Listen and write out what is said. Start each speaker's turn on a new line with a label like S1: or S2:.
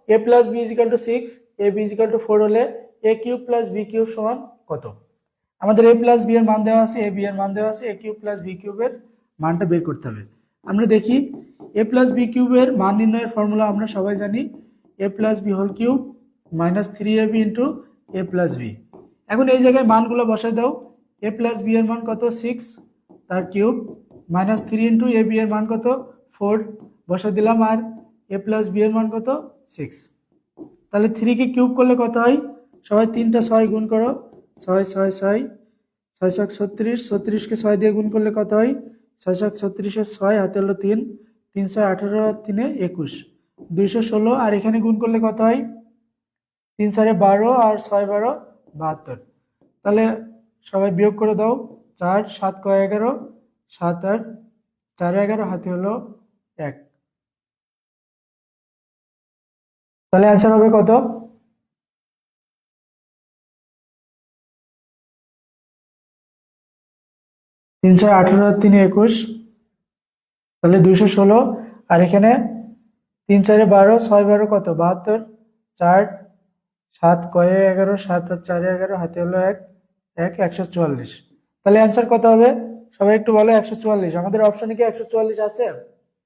S1: A plus B is equal to 6, A B is equal to 4 হলে A cube plus B cube সমান কত? আমাদের এ plus B এর মান দেওয়া আছে, এ বি এর মান দেওয়া আছে, এ কিউব প্লাস বি কিউবের মানটা বের করতে হবে। আমরা দেখি এ প্লাস বি কিউবের মান নির্ণয়ের ফর্মুলা আমরা সবাই জানি, A plus B whole cube minus 3ab into A plus B. এখন এই জায়গায় মানগুলো বসাই দাও, এ প্লাস বি এর মান কত 6 তার cube minus 3 into A B এর মান কত 4 বসাই দিলাম, আর এ প্লাস বি এর মান কত 6। তাহলে 3 কে কিউব করলে কত হয়? সবাই 3টা 6 গুণ করো, 6 6 6 6 6 36, 36কে 6 দিয়ে গুণ করলে কত হয়? 6 6 36 6 হাতে হলো 3, 3 6 18 আর 3 21, 216। আর এখানে গুণ করলে কত হয়? 3 4 12 আর 6 12 72। তাহলে সবাই বিয়োগ করে দাও, 4 7 কয় 11, 7 আর 4 11 হাতে হলো 1। তাহলে অ্যান্সার হবে কত? 3 6 18 আর 3 21, তাহলে 216। আর এখানে 3 4 12, 6 12 কত 72, 4 7 কয়ে 11, 7 আর 4 11 হাতে হলো 1 1 144। তাহলে অ্যান্সার কত হবে? সবাই একটু বলো 144। আমাদের অপশনে কি 144 আছে?